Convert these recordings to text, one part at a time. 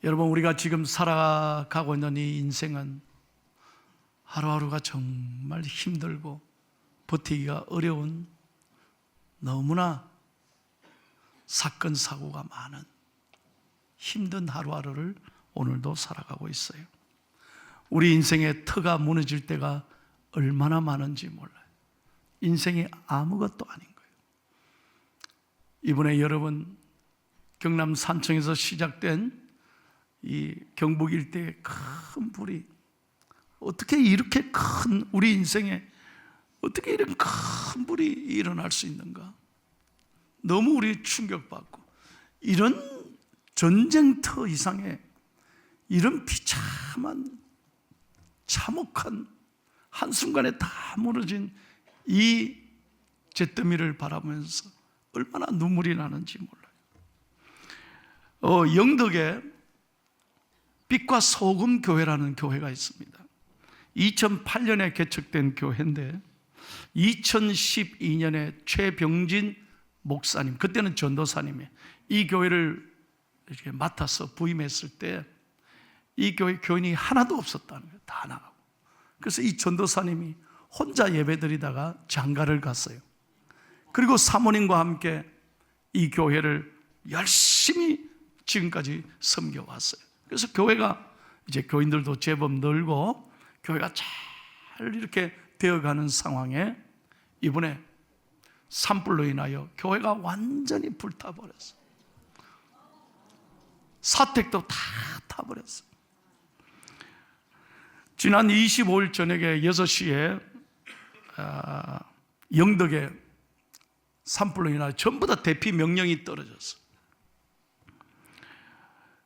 여러분, 우리가 지금 살아가고 있는 이 인생은 하루하루가 정말 힘들고 버티기가 어려운 너무나 사건 사고가 많은 힘든 하루하루를 오늘도 살아가고 있어요. 우리 인생의 터가 무너질 때가 얼마나 많은지 몰라요. 인생이 아무것도 아닌 거예요. 이번에 여러분, 경남 산청에서 시작된 이 경북 일대의 큰 불이 어떻게 이렇게 큰 우리 인생에 어떻게 이런 큰 불이 일어날 수 있는가? 너무 우리 충격받고, 이런 전쟁터 이상의 이런 비참한 참혹한 한순간에 다 무너진 이 잿더미를 바라보면서 얼마나 눈물이 나는지 몰라요. 영덕에 빛과 소금 교회라는 교회가 있습니다. 2008년에 개척된 교회인데 2012년에 최병진 목사님, 그때는 전도사님이 이 교회를 이렇게 맡아서 부임했을 때 이 교회 교인이 하나도 없었다는 거예요. 다 나가고. 그래서 이 전도사님이 혼자 예배드리다가 장가를 갔어요. 그리고 사모님과 함께 이 교회를 열심히 지금까지 섬겨왔어요. 그래서 교회가 이제 교인들도 제법 늘고 교회가 잘 이렇게 되어가는 상황에 이번에 산불로 인하여 교회가 완전히 불타버렸어요. 사택도 다 타버렸어요. 지난 25일 저녁에 6시에 영덕에 산불로 인하여 전부 다 대피 명령이 떨어졌어요.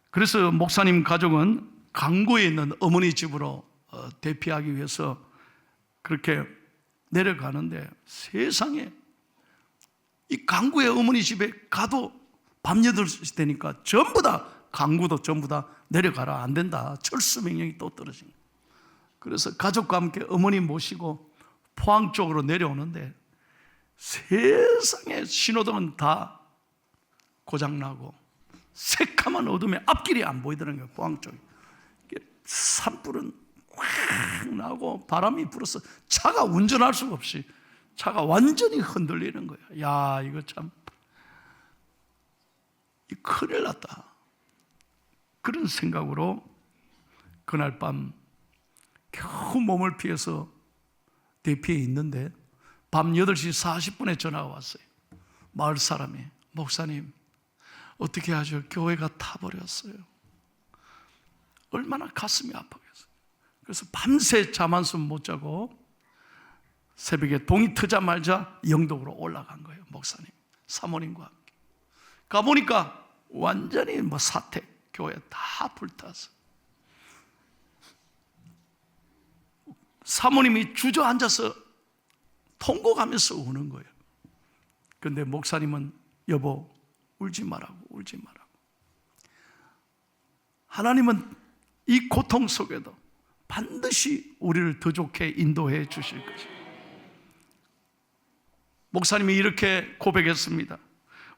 그래서 목사님 가족은 강구에 있는 어머니 집으로 대피하기 위해서 그렇게 내려가는데, 세상에 이 강구의 어머니 집에 가도 밤 8시 되니까 전부 다, 강구도 전부 다 내려가라, 안 된다, 철수 명령이 또 떨어진 거예요. 그래서 가족과 함께 어머니 모시고 포항 쪽으로 내려오는데 세상에 신호등은 다 고장나고 새카만 어둠에 앞길이 안 보이더라는 거예요. 포항 쪽에 산불은 확 나고 바람이 불어서 차가 운전할 수가 없이 차가 완전히 흔들리는 거예요. 야, 이거 참 큰일 났다, 그런 생각으로 그날 밤 겨우 몸을 피해서 대피해 있는데 밤 8시 40분에 전화가 왔어요. 마을 사람이, 목사님 어떻게 하죠? 교회가 타버렸어요. 얼마나 가슴이 아프겠어요. 그래서 밤새 잠 한숨 못 자고 새벽에 동이 트자마자 영덕으로 올라간 거예요. 목사님, 사모님과 함께 가보니까 완전히 사택, 교회 다 불탔어. 사모님이 주저앉아서 통곡하면서 우는 거예요. 그런데 목사님은 여보, 울지 말라고, 울지 말라고. 하나님은 이 고통 속에도 반드시 우리를 더 좋게 인도해 주실 것입니다. 목사님이 이렇게 고백했습니다.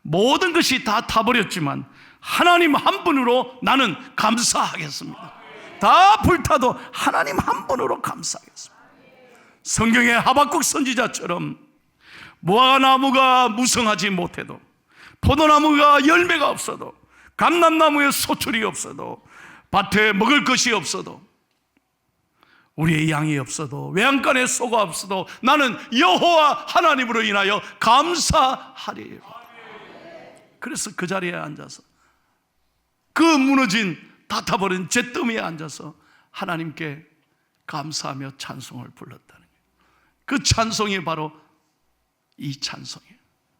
모든 것이 다 타버렸지만 하나님 한 분으로 나는 감사하겠습니다. 다 불타도 하나님 한 분으로 감사하겠습니다. 성경의 하박국 선지자처럼 무화과나무가 무성하지 못해도, 포도나무가 열매가 없어도, 감람나무에 소출이 없어도, 밭에 먹을 것이 없어도, 우리의 양이 없어도, 외양간에 소가 없어도 나는 여호와 하나님으로 인하여 감사하리라. 그래서 그 자리에 앉아서 그 무너진 다 타버린 잿더미에 앉아서 하나님께 감사하며 찬송을 불렀다는 거예요. 그 찬송이 바로 이 찬송이에요.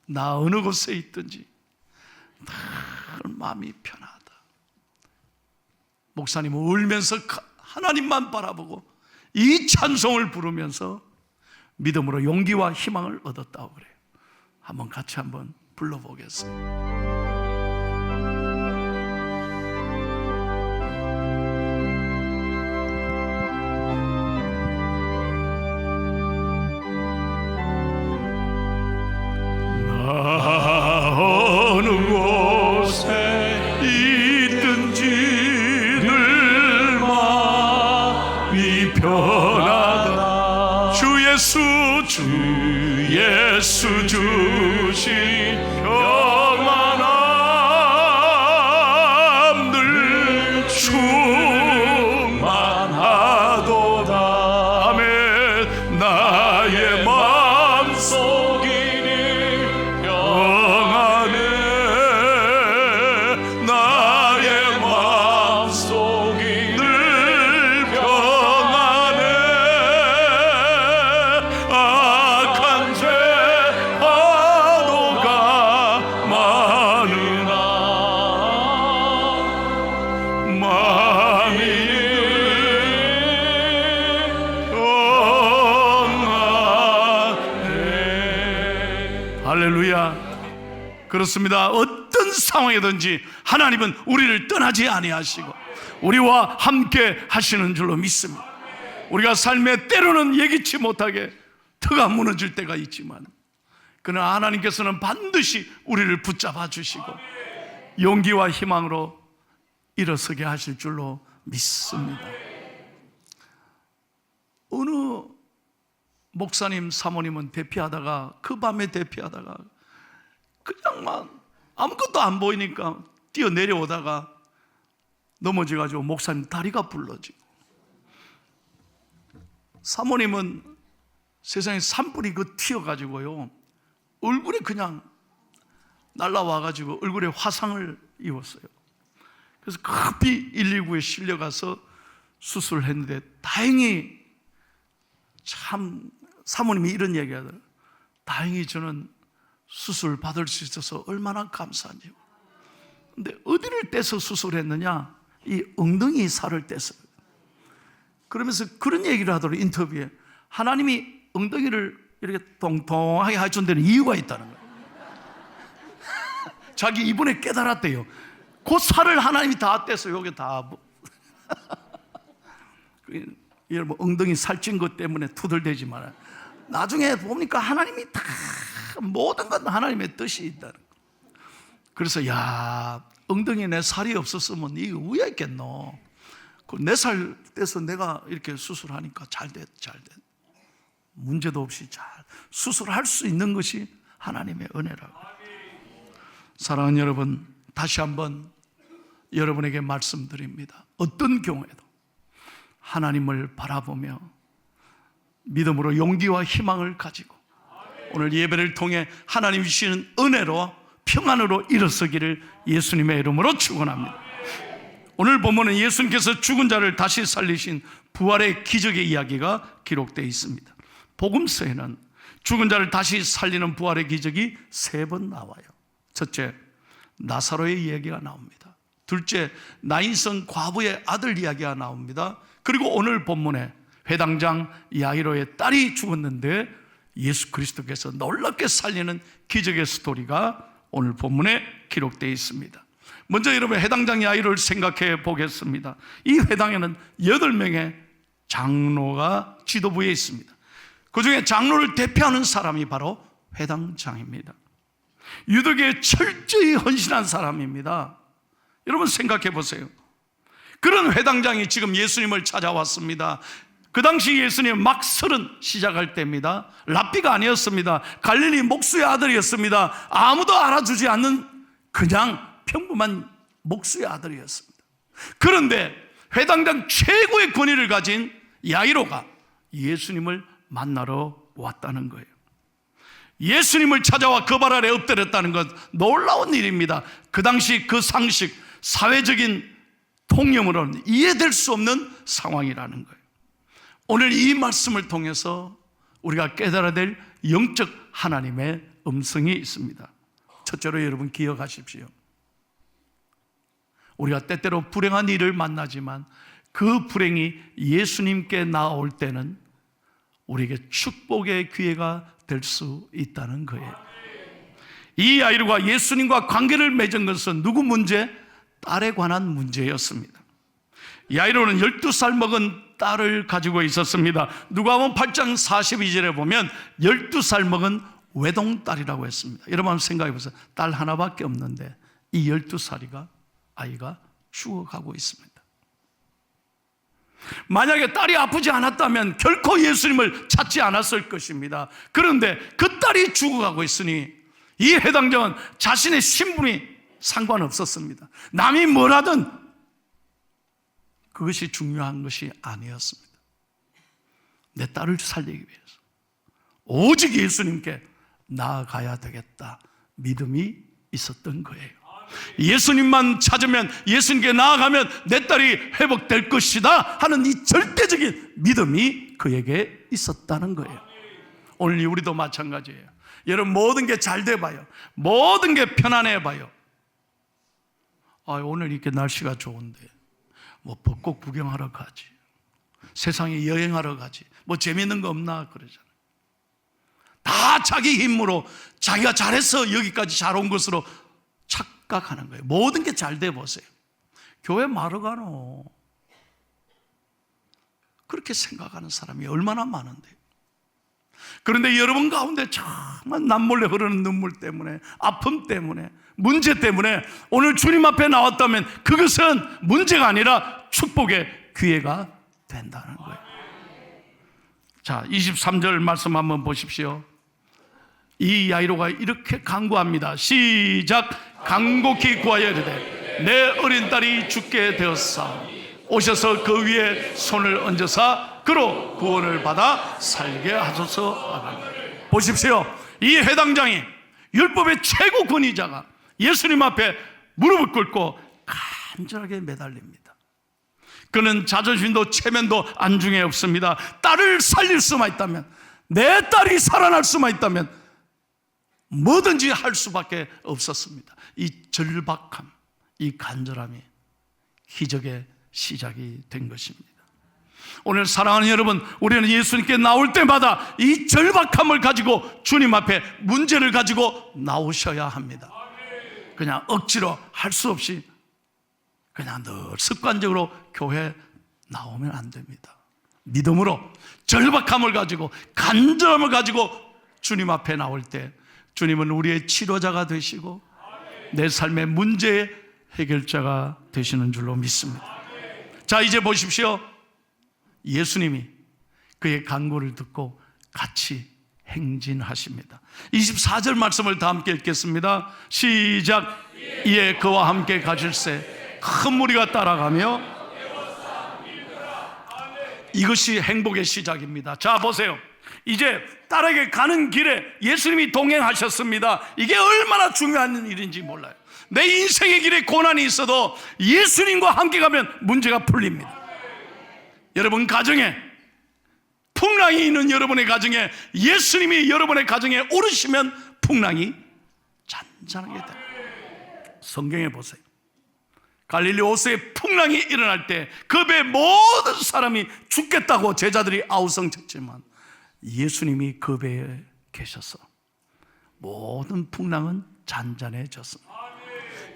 나 어느 곳에 있든지 늘 마음이 편하다. 목사님은 울면서 하나님만 바라보고 이 찬송을 부르면서 믿음으로 용기와 희망을 얻었다고 그래요. 한번 같이 한번 불러보겠습니다. 어느 곳에 있든지 편하다. 주 예수 주신 평안함 늘 충만하도다. 아멘. 나의 마음속이 늘 평안해. 나의 마음속이 늘 평안해. 악한 죄 파도가 많으나 마음이 평안해. 할렐루야. 그렇습니다. 어떤 상황이든지 하나님은 우리를 떠나지 아니하시고 우리와 함께 하시는 줄로 믿습니다. 우리가 삶에 때로는 예기치 못하게 터가 무너질 때가 있지만 그러나 하나님께서는 반드시 우리를 붙잡아 주시고 용기와 희망으로 일어서게 하실 줄로 믿습니다. 어느 목사님, 사모님은 대피하다가 그 밤에 대피하다가 그냥만 아무것도 안 보이니까 뛰어내려오다가 넘어져가지고 목사님 다리가 불러지고, 사모님은 세상에 산불이 튀어가지고요 얼굴에 그냥 날라와가지고 얼굴에 화상을 입었어요. 그래서 급히 119에 실려가서 수술을 했는데 다행히, 참 사모님이 이런 얘기하더라고요. 다행히 저는 수술 받을 수 있어서 얼마나 감사한지요. 근데 어디를 떼서 수술했느냐? 이 엉덩이 살을 떼서요. 그러면서 그런 얘기를 하더라고요. 인터뷰에 하나님이 엉덩이를 이렇게 동통하게 해준 데는 이유가 있다는 거예요. 자기 이번에 깨달았대요. 그 살을 하나님이 다 떼서 여기 다 여러분 엉덩이 살찐 것 때문에 투덜대지만 나중에 보니까 하나님이 다 모든 건 하나님의 뜻이 있다는 거. 그래서 야, 엉덩이에 내 살이 없었으면 이거 우야했겠노. 내 살 떼서 내가 이렇게 수술하니까 잘 됐. 문제도 없이 잘 수술할 수 있는 것이 하나님의 은혜라고. 사랑하는 여러분, 다시 한번 여러분에게 말씀드립니다. 어떤 경우에도 하나님을 바라보며 믿음으로 용기와 희망을 가지고 오늘 예배를 통해 하나님 주시는 은혜로 평안으로 일어서기를 예수님의 이름으로 축원합니다. 오늘 본문은 예수님께서 죽은 자를 다시 살리신 부활의 기적의 이야기가 기록되어 있습니다. 복음서에는 죽은 자를 다시 살리는 부활의 기적이 3번 나와요. 첫째, 나사로의 이야기가 나옵니다. 둘째, 나인성 과부의 아들 이야기가 나옵니다. 그리고 오늘 본문에 회당장 야이로의 딸이 죽었는데 예수 그리스도께서 놀랍게 살리는 기적의 스토리가 오늘 본문에 기록되어 있습니다. 먼저 여러분 회당장 야이로를 생각해 보겠습니다. 이 회당에는 8명의 장로가 지도부에 있습니다. 그 중에 장로를 대표하는 사람이 바로 회당장입니다. 유대교에 철저히 헌신한 사람입니다. 여러분 생각해 보세요. 그런 회당장이 지금 예수님을 찾아왔습니다. 그 당시 예수님 막 30 시작할 때입니다. 랍비가 아니었습니다. 갈릴리 목수의 아들이었습니다. 아무도 알아주지 않는 그냥 평범한 목수의 아들이었습니다. 그런데 회당장 최고의 권위를 가진 야이로가 예수님을 만나러 왔다는 거예요. 예수님을 찾아와 그 발 아래 엎드렸다는 것 놀라운 일입니다. 그 당시 그 상식, 사회적인 통념으로는 이해될 수 없는 상황이라는 거예요. 오늘 이 말씀을 통해서 우리가 깨달아야 될 영적 하나님의 음성이 있습니다. 첫째로 여러분 기억하십시오. 우리가 때때로 불행한 일을 만나지만 그 불행이 예수님께 나올 때는 우리에게 축복의 기회가 될 수 있다는 거예요. 이 아이가 예수님과 관계를 맺은 것은 누구 문제? 딸에 관한 문제였습니다. 야이로는 12살 먹은 딸을 가지고 있었습니다. 누가복음 8장 42절에 보면 12살 먹은 외동딸이라고 했습니다. 여러분 한번 생각해 보세요. 딸 하나밖에 없는데 이 12살이가 아이가 죽어가고 있습니다. 만약에 딸이 아프지 않았다면 결코 예수님을 찾지 않았을 것입니다. 그런데 그 딸이 죽어가고 있으니 이 해당자는 자신의 신분이 상관없었습니다. 남이 뭐라든 그것이 중요한 것이 아니었습니다. 내 딸을 살리기 위해서 오직 예수님께 나아가야 되겠다 믿음이 있었던 거예요. 예수님만 찾으면, 예수님께 나아가면 내 딸이 회복될 것이다 하는 이 절대적인 믿음이 그에게 있었다는 거예요. 오늘 우리도 마찬가지예요. 여러분, 모든 게 잘 돼봐요. 모든 게 편안해봐요. 오늘 이렇게 날씨가 좋은데 뭐 벚꽃 구경하러 가지, 세상에 여행하러 가지, 뭐 재밌는 거 없나 그러잖아요. 다 자기 힘으로 자기가 잘해서 여기까지 잘 온 것으로 착각하는 거예요. 모든 게 잘 돼 보세요. 교회 마루 가노, 그렇게 생각하는 사람이 얼마나 많은데. 그런데 여러분 가운데 정말 남몰래 흐르는 눈물 때문에, 아픔 때문에, 문제 때문에 오늘 주님 앞에 나왔다면 그것은 문제가 아니라 축복의 기회가 된다는 거예요. 자, 23절 말씀 한번 보십시오. 이 야이로가 이렇게 간구합니다. 시작. 간곡히 구하여 이르되 내 어린 딸이 죽게 되었사오니 오셔서 그 위에 손을 얹으사 그로 구원을 받아 살게 하소서. 보십시오. 이 회당장이 율법의 최고 권위자가 예수님 앞에 무릎을 꿇고 간절하게 매달립니다. 그는 자존심도 체면도 안중에 없습니다. 딸을 살릴 수만 있다면, 내 딸이 살아날 수만 있다면 뭐든지 할 수밖에 없었습니다. 이 절박함, 이 간절함이 기적의 시작이 된 것입니다. 오늘 사랑하는 여러분, 우리는 예수님께 나올 때마다 이 절박함을 가지고 주님 앞에 문제를 가지고 나오셔야 합니다. 그냥 억지로 할 수 없이 그냥 늘 습관적으로 교회 나오면 안 됩니다. 믿음으로 절박함을 가지고 간절함을 가지고 주님 앞에 나올 때 주님은 우리의 치료자가 되시고 내 삶의 문제의 해결자가 되시는 줄로 믿습니다. 자, 이제 보십시오. 예수님이 그의 간구를 듣고 같이 행진하십니다. 24절 말씀을 다 함께 읽겠습니다. 시작. 이에 그와 함께 가실새 큰 무리가 따라가며, 이것이 행복의 시작입니다. 자, 보세요. 이제 딸에게 가는 길에 예수님이 동행하셨습니다. 이게 얼마나 중요한 일인지 몰라요. 내 인생의 길에 고난이 있어도 예수님과 함께 가면 문제가 풀립니다. 여러분 가정에 풍랑이 있는 여러분의 가정에 예수님이 여러분의 가정에 오르시면 풍랑이 잔잔하게 됩니다. 성경에 보세요. 갈릴리 호수에 풍랑이 일어날 때 그 배 모든 사람이 죽겠다고 제자들이 아우성쳤지만 예수님이 그 배에 계셔서 모든 풍랑은 잔잔해졌습니다.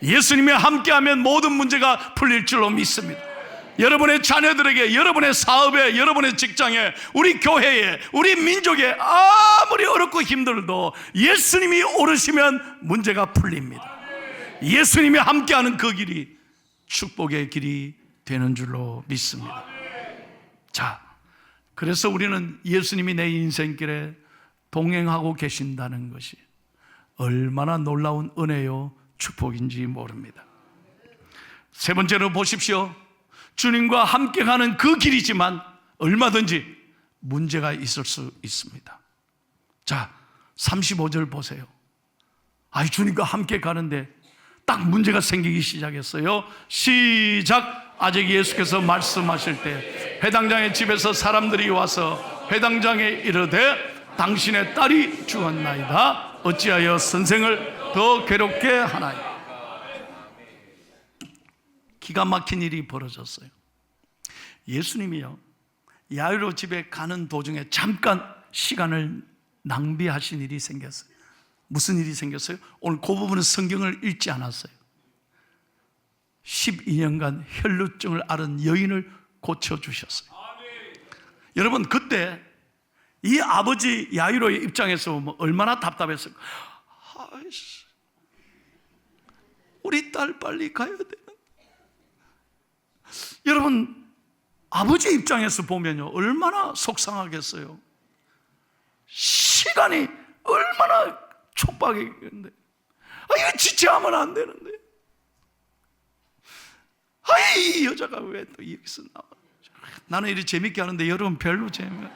예수님이 함께하면 모든 문제가 풀릴 줄로 믿습니다. 여러분의 자녀들에게, 여러분의 사업에, 여러분의 직장에, 우리 교회에, 우리 민족에 아무리 어렵고 힘들어도 예수님이 오르시면 문제가 풀립니다. 예수님이 함께하는 그 길이 축복의 길이 되는 줄로 믿습니다. 자, 그래서 우리는 예수님이 내 인생길에 동행하고 계신다는 것이 얼마나 놀라운 은혜요 축복인지 모릅니다. 세 번째로 보십시오. 주님과 함께 가는 그 길이지만 얼마든지 문제가 있을 수 있습니다. 자, 35절 보세요. 주님과 함께 가는데 딱 문제가 생기기 시작했어요. 시작. 아직 예수께서 말씀하실 때 회당장의 집에서 사람들이 와서 회당장에 이르되 당신의 딸이 죽었나이다. 어찌하여 선생을 더 괴롭게 하나이까. 기가 막힌 일이 벌어졌어요. 예수님이요, 야이로 집에 가는 도중에 잠깐 시간을 낭비하신 일이 생겼어요. 무슨 일이 생겼어요? 오늘 그 부분은 성경을 읽지 않았어요. 12년간 혈루증을 앓은 여인을 고쳐주셨어요. 여러분, 그때 이 아버지 야이로의 입장에서 보면 얼마나 답답했어요. 우리 딸 빨리 가야 되는. 여러분, 아버지 입장에서 보면요, 얼마나 속상하겠어요. 시간이 얼마나 촉박했는데, 이거 지체하면 안 되는데, 이 여자가 왜 또 여기서 나와? 나는 이렇게 재밌게 하는데 여러분 별로 재미가.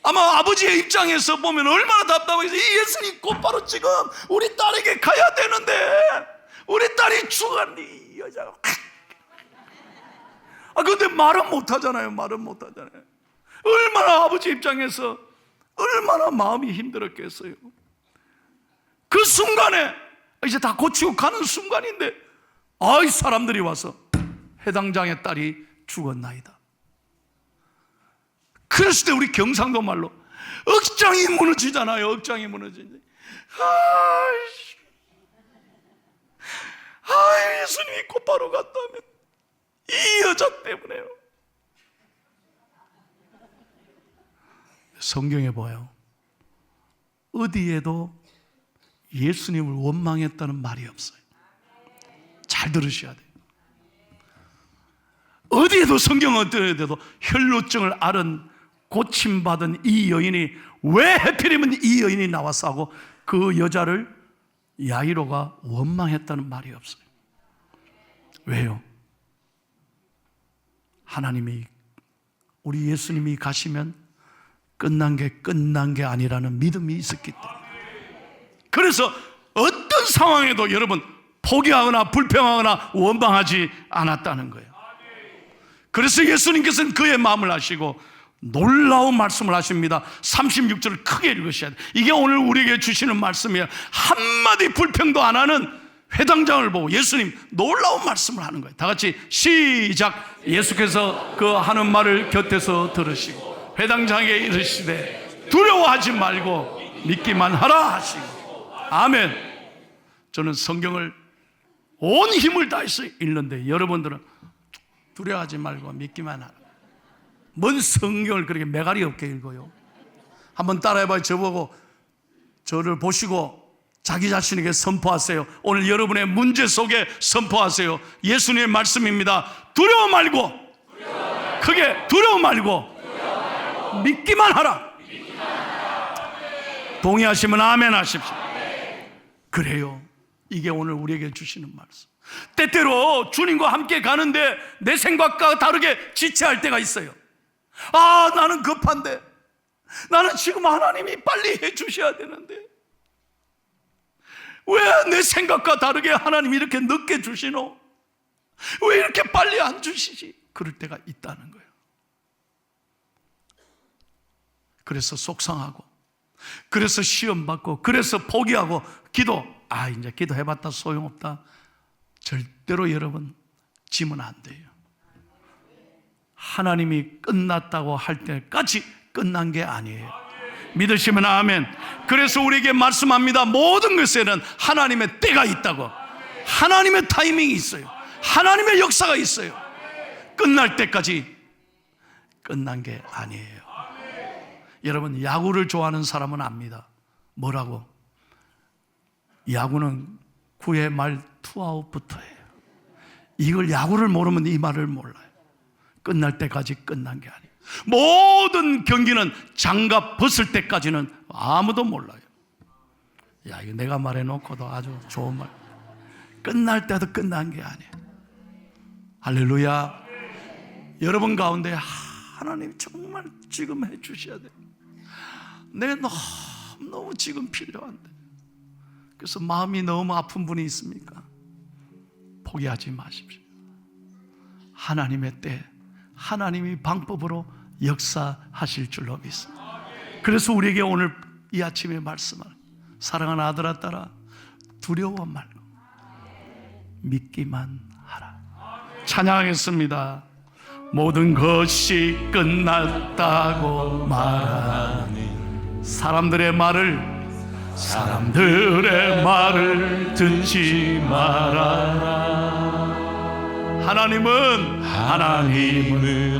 아마 아버지의 입장에서 보면 얼마나 답답해서, 이 예수님 곧바로 지금 우리 딸에게 가야 되는데 우리 딸이 죽었니? 이 여자가. 근데 말은 못하잖아요. 말은 못하잖아요. 얼마나 아버지 입장에서 얼마나 마음이 힘들었겠어요. 그 순간에 이제 다 고치고 가는 순간인데, 이 사람들이 와서 회당장의 딸이 죽었나이다. 그랬을 때 우리 경상도 말로 억장이 무너지잖아요. 억장이 무너지는데, 예수님이 곧바로 갔다면 이 여자 때문에요. 성경에 봐요, 어디에도 예수님을 원망했다는 말이 없어요. 잘 들으셔야 돼요. 어디에도, 성경 어디에도 혈루증을 앓은 고침받은 이 여인이 왜 하필이면 이 여인이 나와서 하고 그 여자를 야이로가 원망했다는 말이 없어요. 왜요? 하나님이, 우리 예수님이 가시면 끝난 게 아니라는 믿음이 있었기 때문에. 그래서 어떤 상황에도 여러분 포기하거나 불평하거나 원망하지 않았다는 거예요. 그래서 예수님께서는 그의 마음을 아시고 놀라운 말씀을 하십니다. 36절을 크게 읽으셔야 돼요. 이게 오늘 우리에게 주시는 말씀이에요. 한마디 불평도 안 하는 회당장을 보고 예수님 놀라운 말씀을 하는 거예요. 다 같이 시작. 예수께서 그 하는 말을 곁에서 들으시고 회당장에게 이르시되 두려워하지 말고 믿기만 하라 하시고. 아멘. 저는 성경을 온 힘을 다해서 읽는데 여러분들은 두려워하지 말고 믿기만 하라. 뭔 성경을 그렇게 매가리 없게 읽어요? 한번 따라해봐요. 저보고, 저를 보시고 자기 자신에게 선포하세요. 오늘 여러분의 문제 속에 선포하세요. 예수님의 말씀입니다. 두려워 말고, 크게 두려워 말고 믿기만 하라. 동의하시면 아멘 하십시오. 그래요. 이게 오늘 우리에게 주시는 말씀. 때때로 주님과 함께 가는데 내 생각과 다르게 지체할 때가 있어요. 나는 급한데, 나는 지금 하나님이 빨리 해주셔야 되는데 왜 내 생각과 다르게 하나님이 이렇게 늦게 주시노? 왜 이렇게 빨리 안 주시지? 그럴 때가 있다는 거예요. 그래서 속상하고, 그래서 시험받고, 그래서 포기하고, 이제 기도해봤다 소용없다. 절대로 여러분 지면 안 돼요. 하나님이 끝났다고 할 때까지 끝난 게 아니에요. 믿으시면 아멘. 그래서 우리에게 말씀합니다. 모든 것에는 하나님의 때가 있다고. 하나님의 타이밍이 있어요. 하나님의 역사가 있어요. 끝날 때까지 끝난 게 아니에요. 여러분, 야구를 좋아하는 사람은 압니다. 뭐라고? 야구는 9회 말 투아웃부터예요. 이걸 야구를 모르면 이 말을 몰라요. 끝날 때까지 끝난 게 아니에요. 모든 경기는 장갑 벗을 때까지는 아무도 몰라요. 이거 내가 말해놓고도 아주 좋은 말. 끝날 때도 끝난 게 아니에요. 할렐루야. 여러분 가운데 하나님 정말 지금 해주셔야 돼요. 내가 너무 지금 필요한데. 그래서 마음이 너무 아픈 분이 있습니까? 포기하지 마십시오. 하나님의 때, 하나님이 방법으로 역사하실 줄로 믿습니다. 그래서 우리에게 오늘 이 아침에 말씀을, 사랑하는 아들아 딸아, 두려워 말고 믿기만 하라. 찬양하겠습니다. 모든 것이 끝났다고 말하는 사람들의 말을 듣지 마라. 하나님은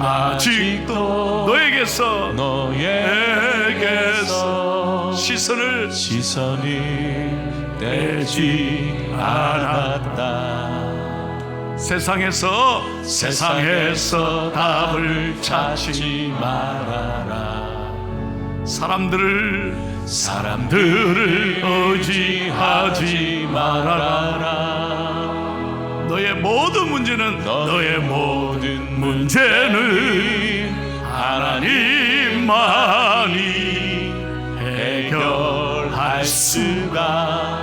아직도 너에게서 시선을 떼지 않았다. 세상에서 답을 찾지 말아라. 사람들을 의지하지 말아라. 너의 모든 문제는 하나님만이 해결할 수가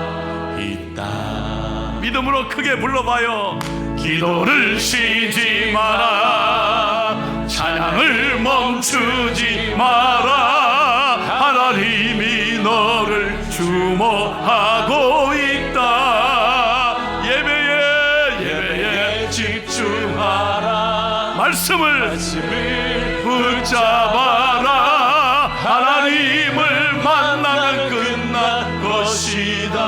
있다. 믿음으로 크게 불러봐요. 기도를 쉬지 마라. 찬양을 멈추지 마라. 하나님이 너를 주목하고 있다. 예배에 집중하라. 말씀을 붙잡아라. 하나님을 만나면 끝난 것이다.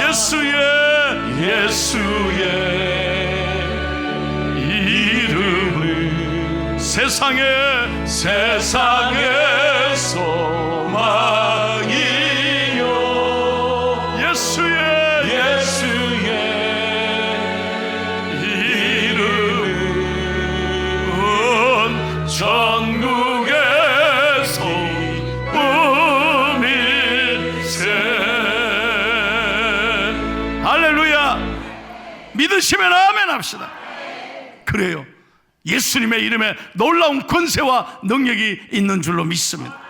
예수의 이름은 세상의 소망이요. 예수의 이름은 전국의 소음일세. 할렐루야. 믿으시면 아멘 합시다. 그래요. 예수님의 이름에 놀라운 권세와 능력이 있는 줄로 믿습니다.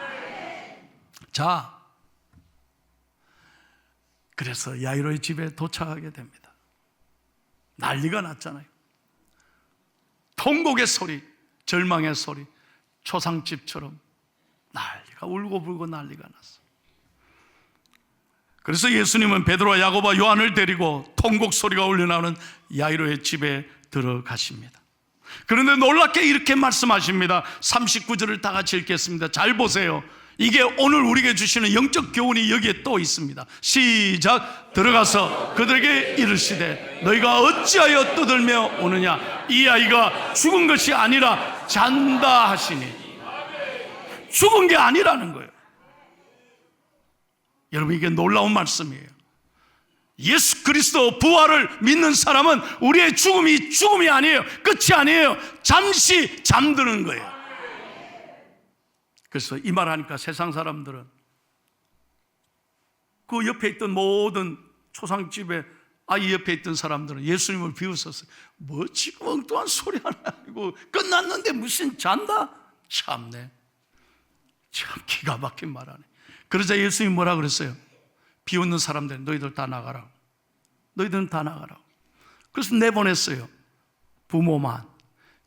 자, 그래서 야이로의 집에 도착하게 됩니다. 난리가 났잖아요. 통곡의 소리, 절망의 소리, 초상집처럼 난리가 울고불고 난리가 났어. 그래서 예수님은 베드로와 야고보와 요한을 데리고 통곡 소리가 울려나오는 야이로의 집에 들어가십니다. 그런데 놀랍게 이렇게 말씀하십니다. 39절을 다 같이 읽겠습니다. 잘 보세요. 이게 오늘 우리에게 주시는 영적 교훈이 여기에 또 있습니다. 시작. 들어가서 그들에게 이르시되 너희가 어찌하여 떠들며 오느냐. 이 아이가 죽은 것이 아니라 잔다 하시니. 죽은 게 아니라는 거예요. 여러분, 이게 놀라운 말씀이에요. 예수 그리스도 부활을 믿는 사람은 우리의 죽음이 아니에요. 끝이 아니에요. 잠시 잠드는 거예요. 그래서 이 말 하니까 세상 사람들은 그 옆에 있던 모든 초상집에 아이 옆에 있던 사람들은 예수님을 비웃었어요. 뭐 지금 엉뚱한 소리 하나 아니고 끝났는데 무슨 잔다? 참네. 참 기가 막힌 말하네. 그러자 예수님이 뭐라 그랬어요? 비웃는 사람들, 너희들 다 나가라. 너희들은 다 나가라. 그래서 내보냈어요. 부모만,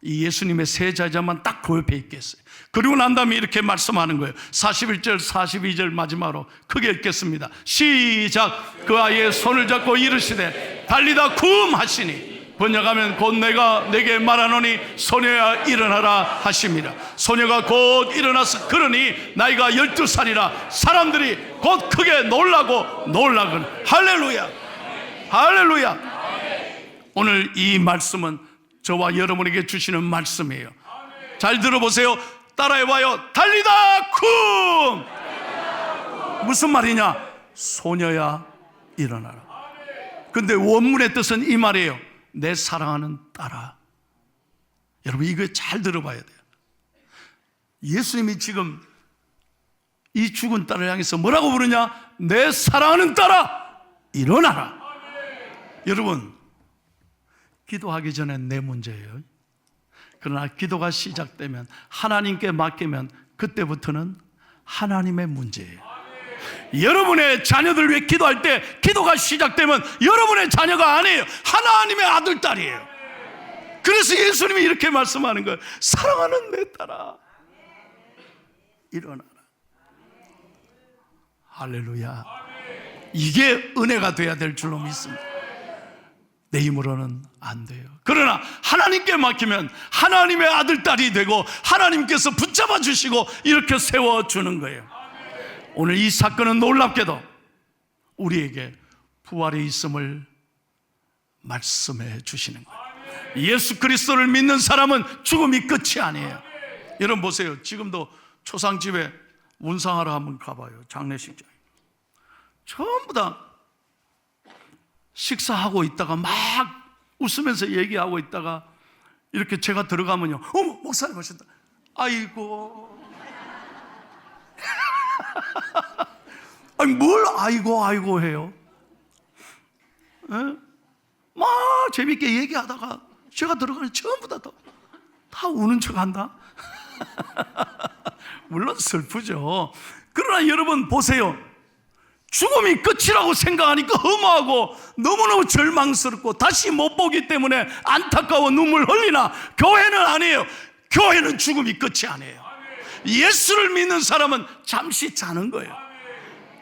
이 예수님의 세 제자만 딱 그 옆에 있겠어요. 그리고 난 다음에 이렇게 말씀하는 거예요. 41절 42절 마지막으로 크게 읽겠습니다. 시작. 그 아이의 손을 잡고 이르시되 달리다 쿰 하시니, 번역하면 곧 내가 내게 말하노니 소녀야 일어나라 하십니다. 소녀가 곧 일어나서 걸으니 나이가 12살이라 사람들이 곧 크게 놀라건. 할렐루야. 할렐루야. 오늘 이 말씀은 저와 여러분에게 주시는 말씀이에요. 잘 들어보세요. 따라해봐요. 달리다 쿰. 무슨 말이냐? 소녀야 일어나라. 근데 원문의 뜻은 이 말이에요. 내 사랑하는 딸아. 여러분, 이거 잘 들어봐야 돼요. 예수님이 지금 이 죽은 딸을 향해서 뭐라고 부르냐? 내 사랑하는 딸아 일어나라. 여러분, 기도하기 전엔 내 문제예요. 그러나 기도가 시작되면, 하나님께 맡기면 그때부터는 하나님의 문제예요. 여러분의 자녀들 위해 기도할 때 기도가 시작되면 여러분의 자녀가 아니에요. 하나님의 아들, 딸이에요. 그래서 예수님이 이렇게 말씀하는 거예요. 사랑하는 내 딸아 일어나라. 할렐루야. 이게 은혜가 돼야 될 줄로 믿습니다. 내 힘으로는 안 돼요. 그러나 하나님께 맡기면 하나님의 아들, 딸이 되고 하나님께서 붙잡아 주시고 이렇게 세워주는 거예요. 오늘 이 사건은 놀랍게도 우리에게 부활이 있음을 말씀해 주시는 거예요. 예수 그리스도를 믿는 사람은 죽음이 끝이 아니에요. 여러분 보세요. 지금도 초상집에 문상하러 한번 가봐요. 장례식장 전부 다 식사하고 있다가 막 웃으면서 얘기하고 있다가 이렇게 제가 들어가면요, 어머, 목사님 오셨다. 아이고. 아니, 뭘 아이고 해요? 에? 막 재밌게 얘기하다가 제가 들어가면 전부 다 우는 척 한다? 물론 슬프죠. 그러나 여러분 보세요. 죽음이 끝이라고 생각하니까 허무하고 너무너무 절망스럽고 다시 못 보기 때문에 안타까워 눈물 흘리나, 교회는 아니에요. 교회는 죽음이 끝이 아니에요. 예수를 믿는 사람은 잠시 자는 거예요.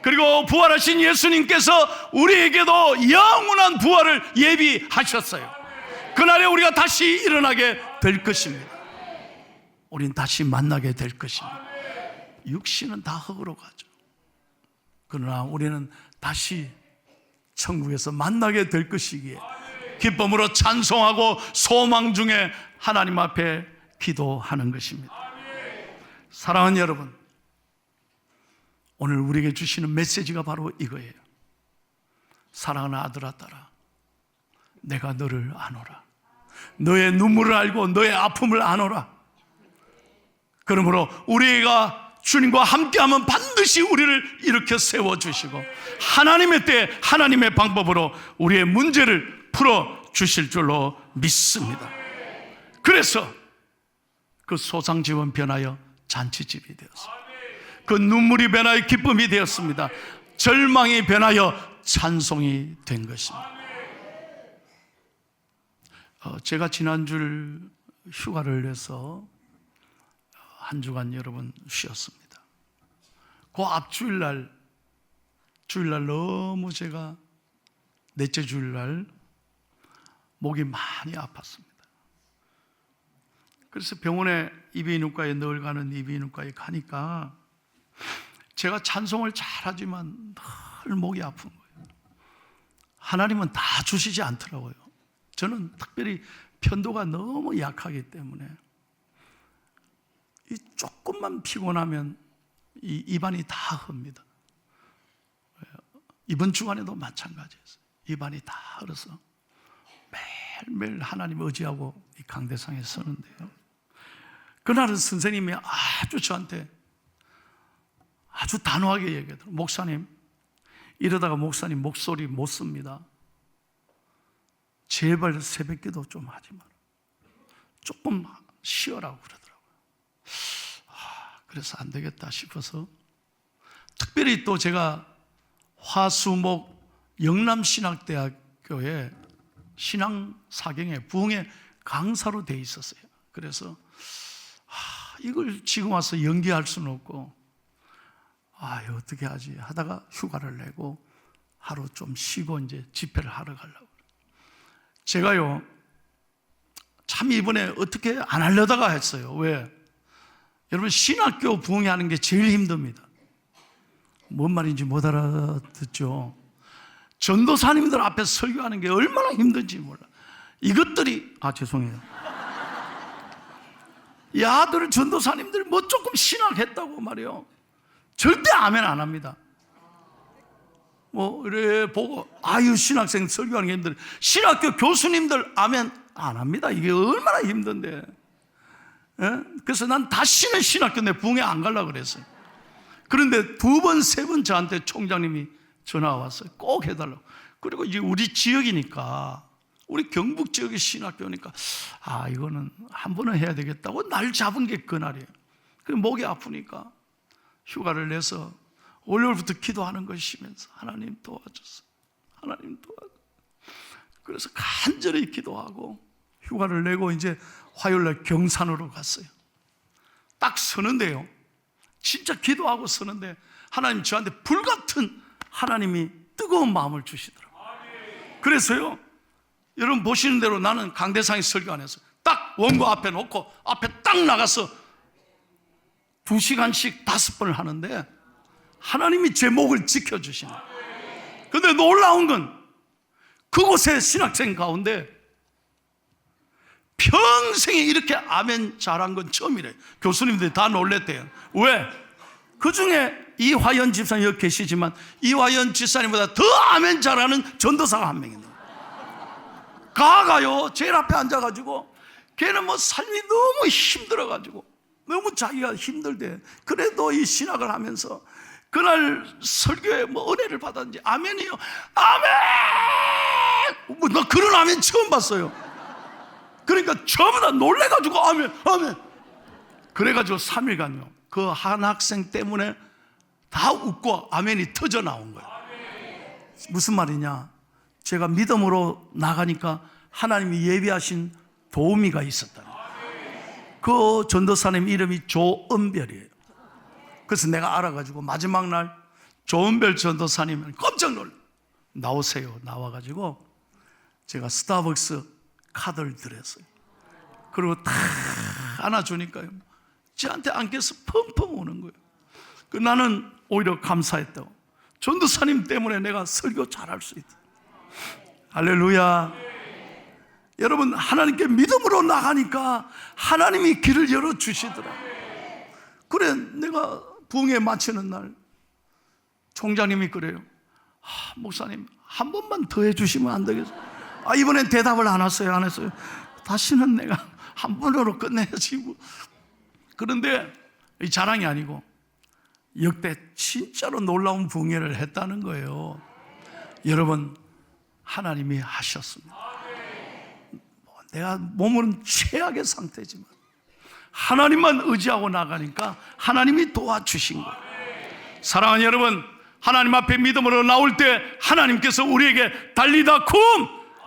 그리고 부활하신 예수님께서 우리에게도 영원한 부활을 예비하셨어요. 그날에 우리가 다시 일어나게 될 것입니다. 우린 다시 만나게 될 것입니다. 육신은 다 흙으로 가죠. 그러나 우리는 다시 천국에서 만나게 될 것이기에 기쁨으로 찬송하고 소망 중에 하나님 앞에 기도하는 것입니다. 사랑하는 여러분, 오늘 우리에게 주시는 메시지가 바로 이거예요. 사랑하는 아들아 딸아, 내가 너를 아노라. 너의 눈물을 알고 너의 아픔을 아노라. 그러므로 우리가 주님과 함께하면 반드시 우리를 일으켜 세워주시고 하나님의 때에 하나님의 방법으로 우리의 문제를 풀어주실 줄로 믿습니다. 그래서 그 소상집은 변하여 잔치집이 되었습니다. 그 눈물이 변하여 기쁨이 되었습니다. 절망이 변하여 찬송이 된 것입니다. 제가 지난주 휴가를 내서 한 주간 여러분 쉬었습니다. 그 앞주일날, 주일날 너무 제가 넷째 주일날 목이 많이 아팠습니다. 그래서 병원에 이비인후과에 늘 가는 이비인후과에 가니까 제가 찬송을 잘하지만 늘 목이 아픈 거예요. 하나님은 다 주시지 않더라고요. 저는 특별히 편도가 너무 약하기 때문에 이 조금만 피곤하면 이 입안이 다 흡니다. 이번 주간에도 마찬가지였어요. 입안이 다 흘러서 매일매일 하나님 의지하고 이 강대상에 서는데요, 그날은 선생님이 아주 저한테 아주 단호하게 얘기하더라고요. 목사님, 이러다가 목사님 목소리 못 씁니다. 제발 새벽기도 좀 하지 마라. 조금 쉬어라고 그러더라고요. 그래서 안 되겠다 싶어서 특별히 또 제가 화수목 영남신학대학교에 신앙사경에 부흥회 강사로 돼 있었어요. 그래서 이걸 지금 와서 연기할 수는 없고 어떻게 하지 하다가 휴가를 내고 하루 좀 쉬고 이제 집회를 하러 가려고. 제가요 참 이번에 어떻게 안 하려다가 했어요. 왜? 여러분, 신학교 부흥회 하는 게 제일 힘듭니다. 뭔 말인지 못 알아듣죠. 전도사님들 앞에 설교하는 게 얼마나 힘든지 몰라. 이것들이 죄송해요. 야들 전도사님들 뭐 조금 신학했다고 말이요, 절대 아멘 안 합니다. 뭐 이래 보고 신학생 설교하는 게 힘들어. 신학교 교수님들 아멘 안 합니다. 이게 얼마나 힘든데. 그래서 난 다시는 신학교 내 부흥회 안 가려고 그랬어요. 그런데 두 번, 세 번 저한테 총장님이 전화가 왔어요. 꼭 해달라고. 그리고 이제 우리 지역이니까, 우리 경북 지역의 신학교니까 이거는 한 번은 해야 되겠다고 날 잡은 게 그날이에요. 그래서 목이 아프니까 휴가를 내서 월요일부터 기도하는 것이 심해서 하나님 도와줬어요. 하나님 도와줬어요. 그래서 간절히 기도하고 휴가를 내고 이제 화요일날 경산으로 갔어요. 딱 서는데요, 진짜 기도하고 서는데 하나님 저한테 불같은 하나님이 뜨거운 마음을 주시더라고요. 그래서요, 여러분 보시는 대로 나는 강대상에 설교 안 했어요. 딱 원고 앞에 놓고 앞에 딱 나가서 2시간씩 5번을 하는데 하나님이 제 목을 지켜주시네. 그런데 놀라운 건 그곳에 신학생 가운데 평생에 이렇게 아멘 잘한 건 처음이래요. 교수님들이 다 놀랬대요. 왜? 그 중에 이화연 집사님 여기 계시지만 이화연 집사님보다 더 아멘 잘하는 전도사가 한 명이네요. 가가요. 제일 앞에 앉아가지고 걔는 뭐 삶이 너무 힘들어가지고 너무 자기가 힘들대. 그래도 이 신학을 하면서 그날 설교에 뭐 은혜를 받았는지 아멘이요. 아멘! 뭐 나 그런 아멘 처음 봤어요. 그러니까 전부 다 놀래가지고 아멘, 아멘. 그래가지고 3일간요 그 한 학생 때문에 다 웃고 아멘이 터져 나온 거예요. 무슨 말이냐? 제가 믿음으로 나가니까 하나님이 예비하신 도우미가 있었다. 그 전도사님 이름이 조은별이에요. 그래서 내가 알아가지고 마지막 날 조은별 전도사님은 깜짝 놀라. 나오세요. 나와가지고 제가 스타벅스 카드를 드렸어요. 그리고 다 안아주니까요 저한테 안겨서 펑펑 우는 거예요. 나는 오히려 감사했다고. 전도사님 때문에 내가 설교 잘할 수 있다. 할렐루야. 여러분, 하나님께 믿음으로 나가니까 하나님이 길을 열어주시더라. 그래, 내가 부흥회 마치는 날 총장님이 그래요. 목사님 한 번만 더 해주시면 안 되겠어요? 이번엔 대답을 안 했어요. 안 했어요. 다시는 내가 한 번으로 끝내야지. 그런데 이 자랑이 아니고 역대 진짜로 놀라운 부흥회를 했다는 거예요. 여러분, 하나님이 하셨습니다. 내가 몸은 최악의 상태지만 하나님만 의지하고 나가니까 하나님이 도와주신 거예요. 사랑하는 여러분, 하나님 앞에 믿음으로 나올 때 하나님께서 우리에게 달리다 쿰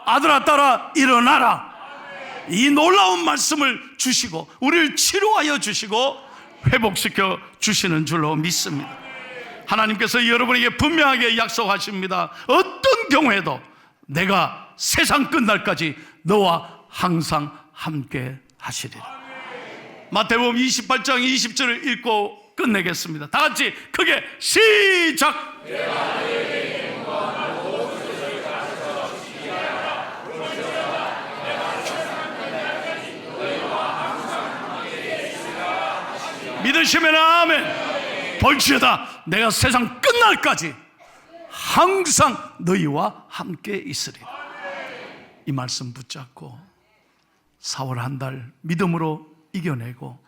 아들아 딸아 일어나라, 이 놀라운 말씀을 주시고 우리를 치료하여 주시고 회복시켜 주시는 줄로 믿습니다. 하나님께서 여러분에게 분명하게 약속하십니다. 어떤 경우에도 내가 세상 끝날까지 너와 항상 함께 하시리라. 마태복음 28장 20절을 읽고 끝내겠습니다. 다 같이 크게 시작. 믿으시면 아멘. 볼지어다 내가 세상 끝날까지 항상 너희와 함께 있으리라. 이 말씀 붙잡고 4월 한 달 믿음으로 이겨내고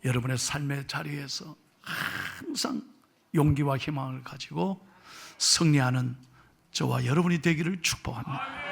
여러분의 삶의 자리에서 항상 용기와 희망을 가지고 승리하는 저와 여러분이 되기를 축복합니다.